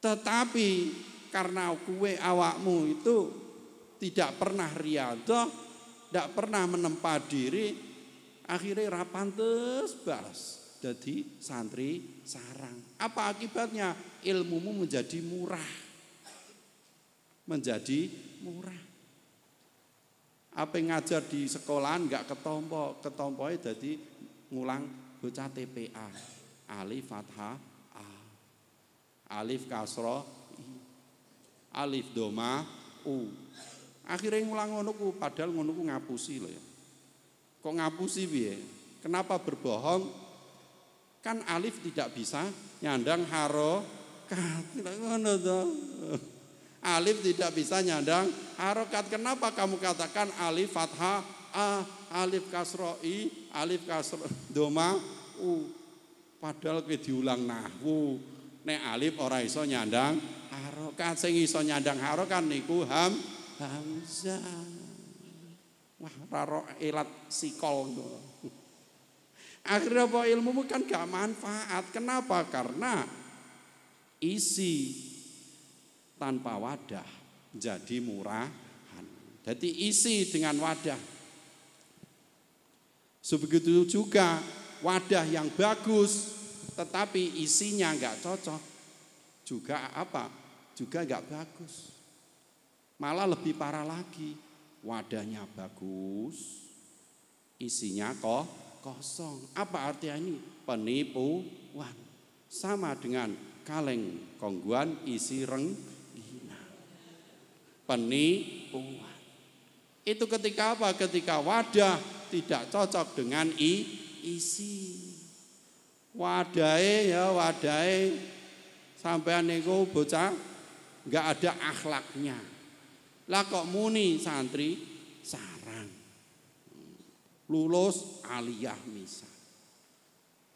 Tetapi karena kue awakmu itu tidak pernah riyadhah, tidak pernah menempa diri, akhirnya rapantes balas jadi santri sarang. Apa akibatnya? Ilmumu menjadi murah. Apa yang ngajar di sekolahan enggak ketompoe jadi ngulang bocah TPA. Alif fathah A, alif kasroh I, alif doma U. Akhirnya ngulang ngono ku, padahal ngono ku ngapusi loh ya. Kok ngapusi piye? Kenapa berbohong? Kan alif tidak bisa nyandang harokat. Ngono to. Alif tidak bisa nyandang harokat. Kenapa kamu katakan alif fathah A, alif kasroh I, alif kasroh doma U? Padahal kowe diulang nahwu, nek alif ora iso nyandang harokat, sing iso nyandang harokat niku hamzah. Wah, raro elat sikol. Akhirnya apa, ilmumu kan gak manfaat. Kenapa? Karena isi tanpa wadah jadi murahan. Jadi isi dengan wadah. Sebegitu juga wadah yang bagus tetapi isinya enggak cocok juga apa? Juga enggak bagus. Malah lebih parah lagi. Wadahnya bagus, isinya kosong. Apa artinya ini? Penipuan. Sama dengan kaleng kongguan isi penipuan. Itu ketika apa? Ketika wadah tidak cocok dengan isi. Wadahe sampean niku bocah enggak ada akhlaknya. Lah kok muni santri sarang. Lulus aliyah misal.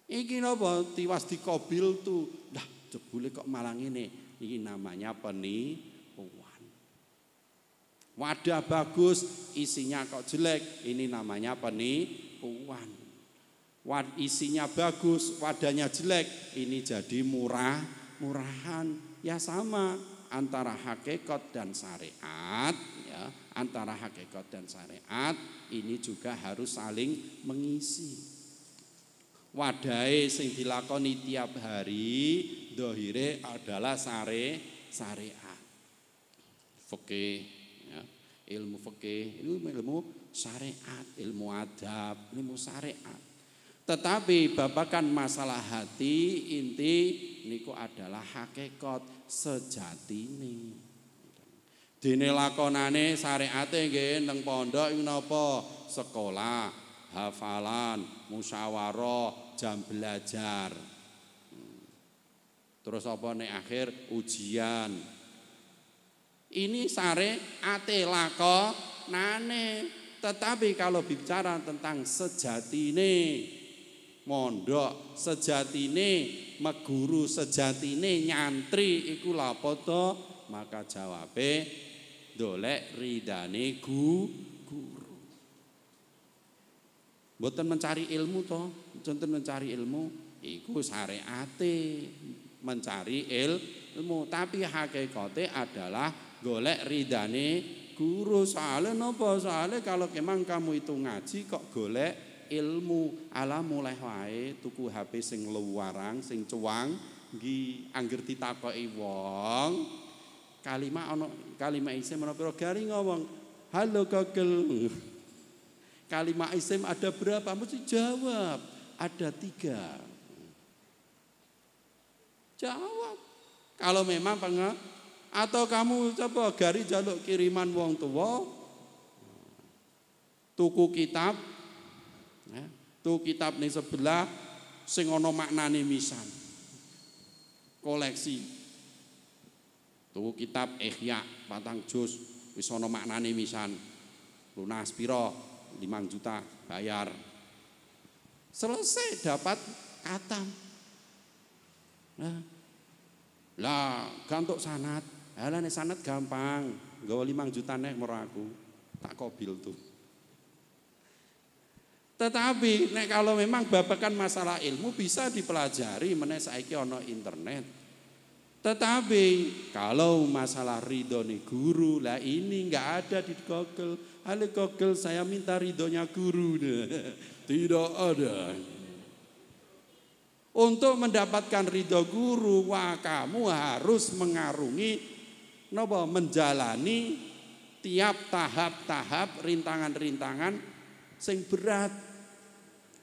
Iki napa tiwas dikobil tuh. Dah jebule kok malah ngene. Iki namanya penipuan. Wadah bagus, isinya kok jelek, ini namanya penipuan. Isinya bagus, wadahnya jelek, ini jadi murahan. Ya sama antara hakikat dan syariat, ya, antara hakikat dan syariat ini juga harus saling mengisi. Wadahe sing dilakoni tiap hari dohire adalah syariat. Fikih, ilmu fikih, ilmu syariat, ilmu adab, ilmu syariat. Tetapi babakan masalah hati inti niku adalah hakikat sejatine. Dene lakonane syariate nggih nang pondok iku napa? Sekolah, hafalan, musyawarah, jam belajar. Terus apa nek akhir ujian. Ini syariate lakonane. Tetapi kalau bicara tentang sejatine mondok, sejatine meguru, sejatine nyantri iku lha apa to? Maka jawabe dolek ridane guru. Mboten mencari ilmu to, mboten mencari ilmu iku syariate mencari ilmu, tapi hakikate adalah golek ridane guru. Soalnya napa? Soalnya kalau memang kamu itu ngaji kok golek ilmu, ala mulai wae tuku HP sing luarang, sing cuang, nggih angger ditakoki wong, kalimat isim ana pira garing ngomong, "Halo Google." Kalimat isim ada berapa? Mesti jawab, ada 3. Jawab. Kalau memang atau kamu coba gari jaluk kiriman wong tua, tuku kitab, tuku kitab ning sebelah sing ana maknane misan. Koleksi. Tuku kitab Ihya 4 juz wis ana maknane misan. Lunas pira? 5 juta bayar. Selesai dapat khatam. Lah gantuk sanad. Lah nek sanad gampang. Nggawa 5 juta nek moro aku. Tak kobil tuh. Tetapi nek kalau memang babakan masalah ilmu bisa dipelajari meneh saiki ana internet. Tetapi kalau masalah ridho nih guru, lah ini nggak ada di Google. Halo Google, saya minta ridhonya guru. Tidak ada. Untuk mendapatkan ridho guru, wah kamu harus mengarungi, menjalani tiap tahap-tahap, rintangan-rintangan sing berat.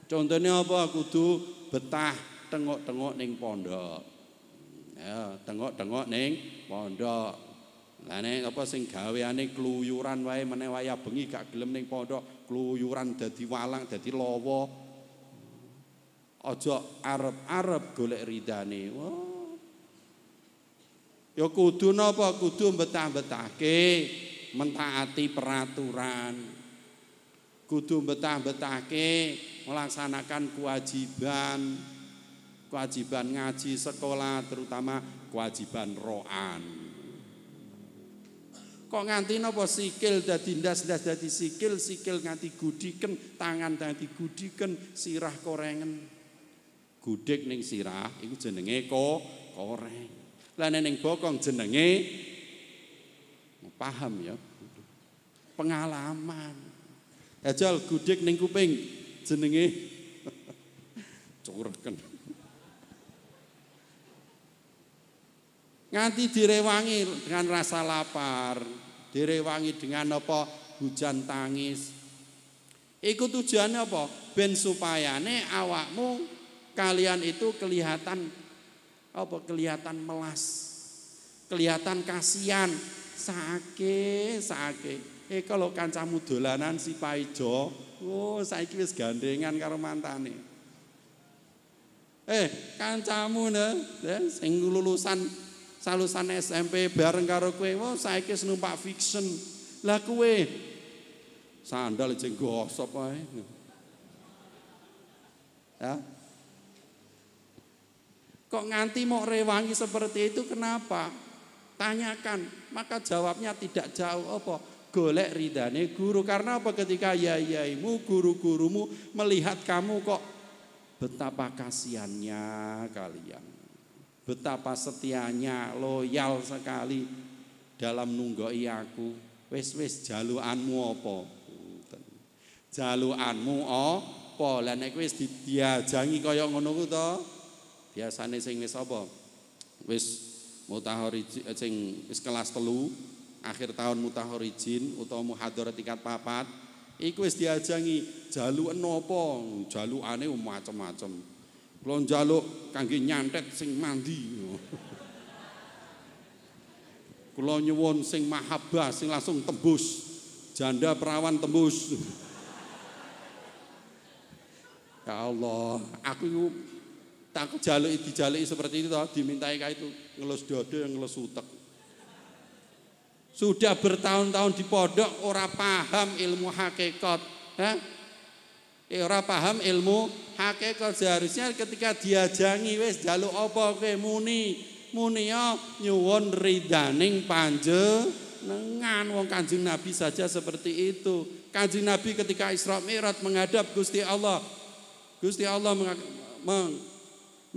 Contohnya apa? Kudu betah tengok-tengok ning pondok. Ya, tengok-tengok ning pondok. Lah nek apa sing gaweane kluyuran wae meneh waya bengi gak gelem ning pondok, kluyuran dadi walang, dadi lawa. Aja arep-arep golek ridane. Wah. Ya kudu napa? Kudu betah-betahke mentaati peraturan. Kudu betah-betahke melaksanakan kewajiban ngaji sekolah, terutama kewajiban ro'an. Kok nganti napa sikil dadi ndas-ndas dadi sikil nganti gudiken, tangan dadi gudiken, sirah korengen. Gudik ning sirah iku jenenge koreng. Lah ning bokong jenenge paham ya. Pengalaman. Ajal gudik ning kuping jenenge cureken. Nganti direwangi dengan rasa lapar, direwangi dengan apa? Hujan tangis. Iku tujuannya apa? Ben supayane awakmu kalian itu kelihatan apa? Kelihatan melas. Kelihatan kasihan, sake. Kalau kancamu dolanan si paijo, saiki wis gandengan karo mantane. Kancamu sing lulusan salusan SMP bareng karo kowe, saiki numpak fiction. Lah kowe sandal jeng gosop wae. Ya. Kok nganti mau rewangi seperti itu kenapa? Tanyakan, maka jawabnya tidak jauh apa? Golek ridane guru. Karena apa? Ketika yaimu, guru-gurumu melihat kamu kok betapa kasihannya kalian. Betapa setianya, loyal sekali dalam nunggoi aku. Wis jaluanmu apa? Jaluanmu apa? Lah nek wis diajangi kaya ngono ku to. Biasane sing wis apa? Wis mutahorijin sing wis kelas 3, akhir tahun mutahorijin utawa muhadharah tingkat 4, iku wis diajangi jaluken apa? Jalukane macam-macam. Kula njaluk kangge nyantet sing mandi. Kula nyuwun sing mahabbah sing langsung tembus. Janda perawan tembus. Ya Allah, aku tak dijaluki seperti itu toh, dimintai kayak itu ngelus dodo yang ngelus utek. Sudah bertahun-tahun di pondok ora paham ilmu hakikat, ora paham ilmu hakikat. Seharusnya ketika diajangi wis jaluk apa kowe muni ya nyuwun ridaning panjenengan. Wong Kanjeng Nabi saja seperti itu. Kanjeng Nabi ketika Isra Mi'raj menghadap Gusti Allah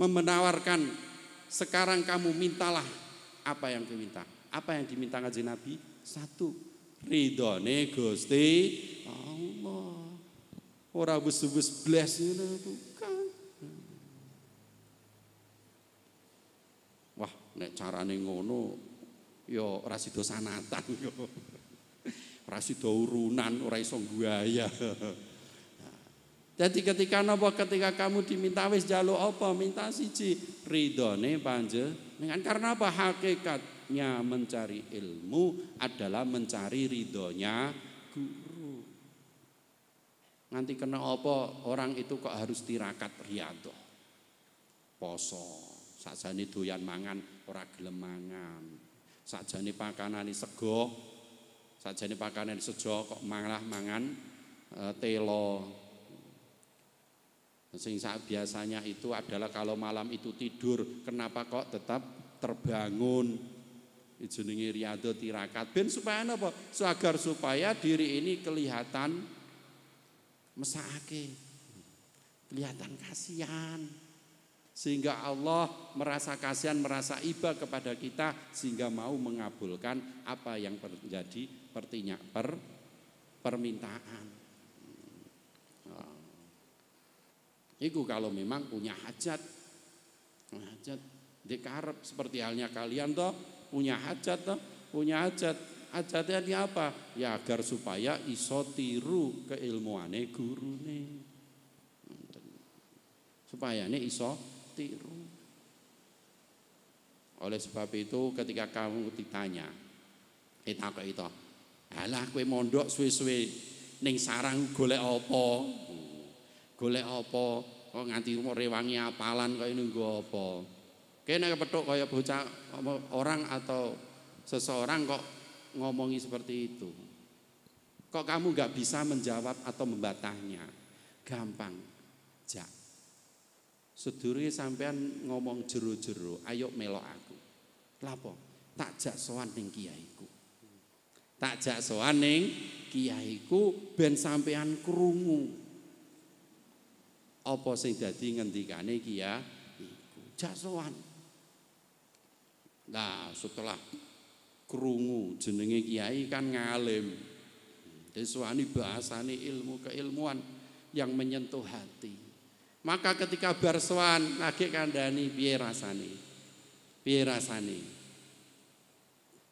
menawarkan, sekarang kamu mintalah Apa yang diminta? Apa yang diminta Kanjeng Nabi? Satu, ridhone Gusti Allah. Ora wis-wis blas ngono bukan. Wah, nek carane ngono ya ora sida sanatan yo. Ora sida urunan, ora iso guaya. Jadi ketika kamu diminta wis njaluk apa? Minta siji, ridhone panjenengan. Karena apa? Hakikatnya mencari ilmu adalah mencari ridhonya guru. Nanti kena apa? Orang itu kok harus tirakat riyadhah. Poso, sakjane doyan mangan ora gelem mangan. Sakjane pakanane sego, sakjane pakanane sejo kok malah mangan telo. Sing biasanya itu adalah kalau malam itu tidur, kenapa kok tetap terbangun? Jenenge riyadhah tirakat. Ben supaya apa? Agar supaya diri ini kelihatan mesake. Kelihatan kasihan. Sehingga Allah merasa kasihan, merasa iba kepada kita sehingga mau mengabulkan apa yang menjadi permintaan. Itu kalau memang punya hajat dikarep seperti halnya kalian toh punya hajat hajatnya di apa? Ya agar supaya iso tiru keilmuane gurune. Supaya ini iso tiru. Oleh sebab itu ketika kamu ditanya, takok itu, alah kowe mondok suwe-suwe ning sarang golek apa? Golek apa? Kok nganti rewangi apalan kok ini nggo apa? Kene kepethuk kaya bocah orang atau seseorang kok ngomongi seperti itu. Kok kamu enggak bisa menjawab atau membatahnya? Gampang. Jak. Sedurunge sampean ngomong jero-jero, ayo melok aku. Lapo? Tak jak sowan ning kiaiku. Tak jak sowan ning kiaiku ben sampean krungu. Apa sing dadi ngendikane kiai iku jasowan. Nah, setelah krungu jenenge kiai kan ngalim. Deswani bahasane ilmu keilmuan yang menyentuh hati. Maka ketika bar sowan lagi kandhani piye rasane? Piye rasane?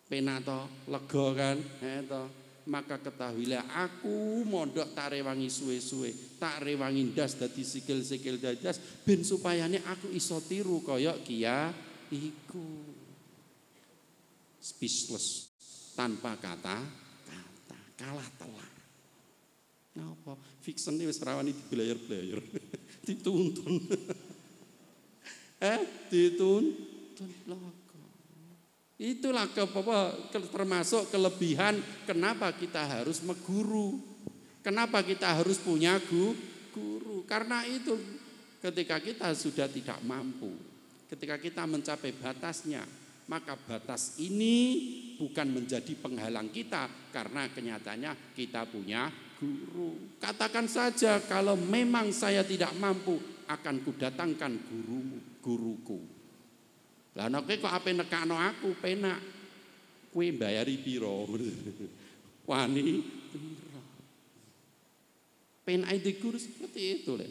Penak to, lega kan? To. Maka ketahuilah aku mondok tak rewangi suwe-suwe, tak rewangi ndas dadi sikil-sikil dadas ben supayane aku iso tiru kaya kiai iku. Speechless, tanpa kata-kata, kalah telak. Napa? Fiction wis rawani dibelayar-belayar. Dituntun. Dituntun loh. Itulah termasuk kelebihan kenapa kita harus meguru. Kenapa kita harus punya guru. Karena itu ketika kita sudah tidak mampu, ketika kita mencapai batasnya, maka batas ini bukan menjadi penghalang kita karena kenyataannya kita punya guru. Katakan saja kalau memang saya tidak mampu, akan kudatangkan guruku. Lah nek kok ape nekakno aku penak. Kowe mbayari pira? Wani pira? Penake di guru seperti itu, Le.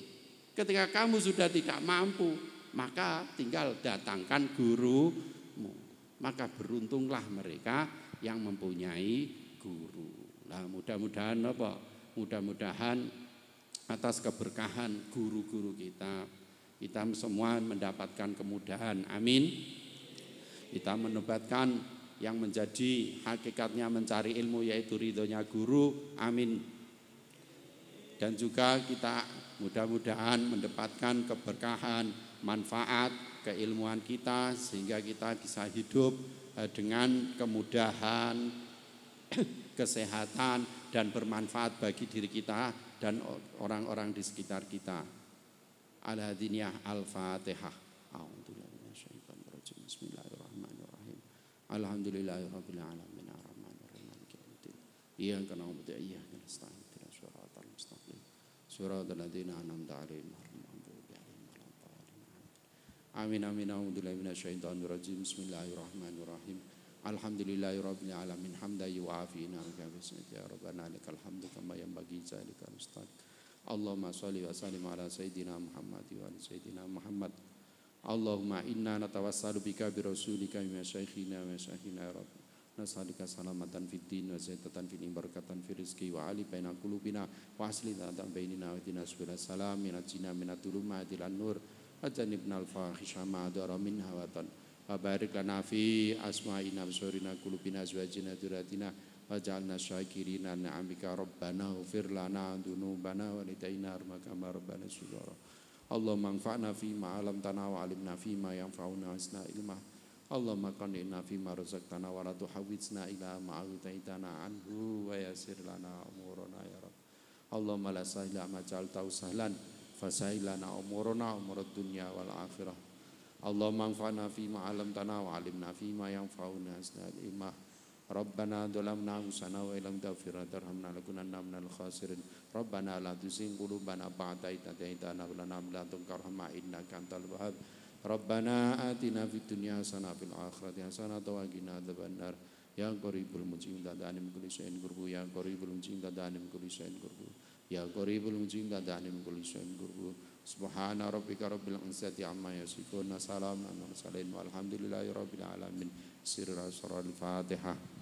Ketika kamu sudah tidak mampu, maka tinggal datangkan gurumu. Maka beruntunglah mereka yang mempunyai guru. Nah, mudah-mudahan apa? Mudah-mudahan atas keberkahan guru-guru kita semua mendapatkan kemudahan. Amin. Kita mendapatkan yang menjadi hakikatnya mencari ilmu yaitu ridhonya guru. Amin. Dan juga kita mudah-mudahan mendapatkan keberkahan, manfaat, keilmuan kita sehingga kita bisa hidup dengan kemudahan, kesehatan dan bermanfaat bagi diri kita dan orang-orang di sekitar kita. Al-Hadiniyah Al-Fatihah. A'udzubillahi minasyaitonir rajim. Bismillahirrahmanirrahim. Alhamdulillahirabbil alamin arrahmanirrahim maliki yaumiddin. Iyyaka na'budu wa iyyaka nasta'in. Ihdinas siratal mustaqim. Shiratal ladzina an'amta 'alaihim ghairil maghdubi 'alaihim waladdallin. Amin amin. A'udzubillahi minasyaitonirrajim. Bismillahirrahmanirrahim. Alhamdulillahirabbil alamin hamdan yu'afina ya rabbana lakal hamdu kama yanbaghi zalikal ustad. Allahumma shalli wa sallim ala sayyidina Muhammad wa ala sayyidina Muhammad. Allahumma inna natawassalu bika bi rasulika wa syaikhina wa syakhina ya rabb. Nas'aluka salamatan fid din wa zaitatan fil barakatan fil rizqi wa ali baina qulubina wa aslina bainina wa dina subhanahu salam minajina minadulumatil nur ajanibnal fahisha ma dara min hawatan wa barik lana fi asma'ina wa qulubina azwajina duratina waj'alna syakirina ni'amika rabbana ighfir lana dzunubana wa lidaina armakama rabbana subhana Allahumma anfa'na fi ma 'allamtana wa 'allimna fi ma yanfa'una wasna ilma Allahumma qannina fi ma razaqtana wa la tuhawwizna ila ma 'ataitana anhu wa yassir lana umurana ya rabb Allahumma la sahila ma ja'altahu sahlan fasahilana umurana umurad dunya wal akhirah Allahumma anfa'na fi ma 'allamtana wa 'allimna fi ma yanfa'una wasna ilma Rabbana dhalamna anfusana wa illam taghfir lana tarhamna lakunanna minal khasirin. Rabbana la tuzigh qulubana ba'da idh hadaytana wa hab lana min ladunka rahmah innaka antal wahhab. Rabbana atina fid dunya hasanah fil akhirati hasanah wa qina adzabannar. Ya qaribul mujib tadanim kulli syai'in qurbu ya qaribul mujib tadanim kulli syai'in qurbu. Ya qaribul mujib tadanim kulli syai'in qurbu. Subhana rabbika rabbil izzati amma yasifun. Salamun alal mursalin walhamdulillahi rabbil alamin. Sirra al-Fatihah.